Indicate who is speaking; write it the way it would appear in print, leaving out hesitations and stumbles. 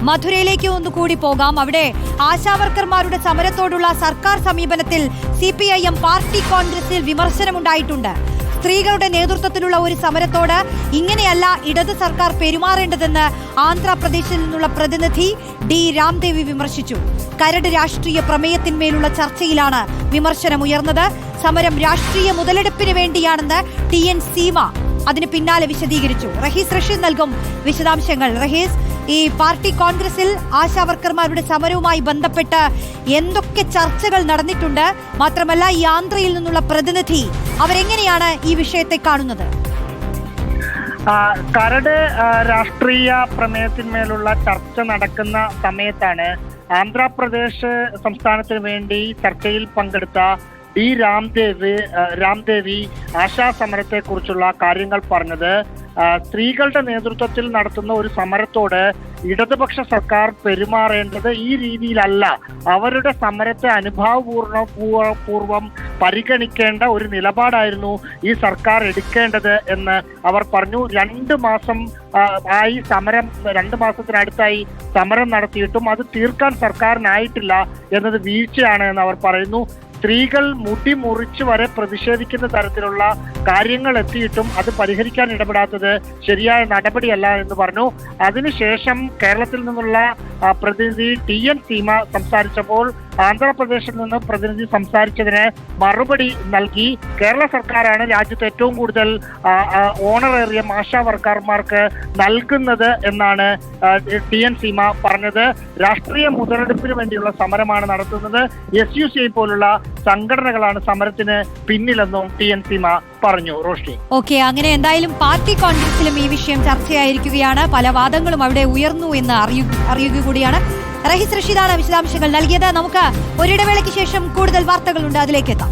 Speaker 1: മധുരയിലേക്ക് ഒന്നുകൂടി പോകാം. അവിടെ ആശാവർക്കർമാരുടെ സമരത്തോടുള്ള സർക്കാർ സമീപനത്തിൽ CPIM പാർട്ടി കോൺഗ്രസിൽ വിമർശനമുണ്ടായിട്ടുണ്ട്. സ്ത്രീകളുടെ നേതൃത്വത്തിലുള്ള ഒരു സമരത്തോട് ഇങ്ങനെയല്ല ഇടത് സർക്കാർ പെരുമാറേണ്ടതെന്ന് ആന്ധ്രാപ്രദേശിൽ നിന്നുള്ള പ്രതിനിധി D. രാംദേവി വിമർശിച്ചു. കരട് രാഷ്ട്രീയ പ്രമേയത്തിന്മേലുള്ള ചർച്ചയിലാണ് വിമർശനമുയർന്നത്. സമരം രാഷ്ട്രീയ മുതലെടുപ്പിന് വേണ്ടിയാണെന്ന് TN സീമ അതിന് പിന്നാലെ വിശദീകരിച്ചു. റഹീസ് റഷീദ് നൽകും വിശദാംശങ്ങൾ. റഹീസ്, ഈ പാർട്ടി കോൺഗ്രസിൽ ആശാവർക്കർമാരുടെ സമരവുമായി ബന്ധപ്പെട്ട് എന്തൊക്കെ ചർച്ചകൾ നടന്നിട്ടുണ്ട്? മാത്രമല്ല, ഈ ആന്ധ്രയിൽ നിന്നുള്ള പ്രതിനിധി അവരെങ്ങനെയാണ് ഈ വിഷയത്തെ കാണുന്നത്?
Speaker 2: കരട് രാഷ്ട്രീയ പ്രമേയത്തിന്മേലുള്ള ചർച്ച നടക്കുന്ന സമയത്താണ് ആന്ധ്രാപ്രദേശ് സംസ്ഥാനത്തിന് വേണ്ടി ചർച്ചയിൽ പങ്കെടുത്ത D. രാംദേവി ആശാ സമരത്തെ കുറിച്ചുള്ള കാര്യങ്ങൾ പറഞ്ഞത്. സ്ത്രീകളുടെ നേതൃത്വത്തിൽ നടത്തുന്ന ഒരു സമരത്തോട് ഇടതുപക്ഷ സർക്കാർ പെരുമാറേണ്ടത് ഈ രീതിയിലല്ല. അവരുടെ സമരത്തെ അനുഭാവപൂർവം പരിഗണിക്കേണ്ട ഒരു നിലപാടായിരുന്നു ഈ സർക്കാർ എടുക്കേണ്ടത് എന്ന് അവർ പറഞ്ഞു. 2 മാസം ആയി സമരം, 2 മാസത്തിനടുത്തായി സമരം നടത്തിയിട്ടും അത് തീർക്കാൻ സർക്കാരിനായിട്ടില്ല എന്നത് വീഴ്ചയാണ് എന്ന് അവർ പറയുന്നു. സ്ത്രീകൾ മുടി മുറിച്ച് വരെ പ്രതിഷേധിക്കുന്ന തരത്തിലുള്ള കാര്യങ്ങൾ എത്തിയിട്ടും അത് പരിഹരിക്കാൻ ഇടപെടാത്തത് ശരിയായ നടപടിയല്ല എന്ന് പറഞ്ഞു. അതിനുശേഷം കേരളത്തിൽ നിന്നുള്ള പ്രതിനിധി TN സീമ സംസാരിച്ചപ്പോൾ ആന്ധ്രാപ്രദേശിൽ നിന്ന് പ്രതിനിധി സംസാരിച്ചതിന് മറുപടി നൽകി. കേരള സർക്കാരാണ് രാജ്യത്ത് ഏറ്റവും കൂടുതൽ ഓണറേറിയം ആശാ വർക്കർമാർക്ക് നൽകുന്നത് എന്നാണ് TN സീമ പറഞ്ഞത്. രാഷ്ട്രീയ മുതലെടുപ്പിന് വേണ്ടിയുള്ള സമരമാണ് നടത്തുന്നത്. SUCI പോലുള്ള സംഘടനകളാണ് സമരത്തിന് പിന്നിലെന്നും TN സീമ പറഞ്ഞു. റോഷ്നി,
Speaker 1: ഓക്കെ, അങ്ങനെ എന്തായാലും പാർട്ടി കോൺഗ്രസിലും ഈ വിഷയം ചർച്ചയായിരിക്കുകയാണ്. പല വാദങ്ങളും അവിടെ ഉയർന്നു എന്ന് അറിയുക കൂടിയാണ്. റഹീസ് റഷീദാണ് വിശദാംശങ്ങൾ നൽകിയത്. നമുക്ക് ഒരിടവേളയ്ക്ക് ശേഷം കൂടുതൽ വാർത്തകളുണ്ട്, അതിലേക്ക് എത്താം.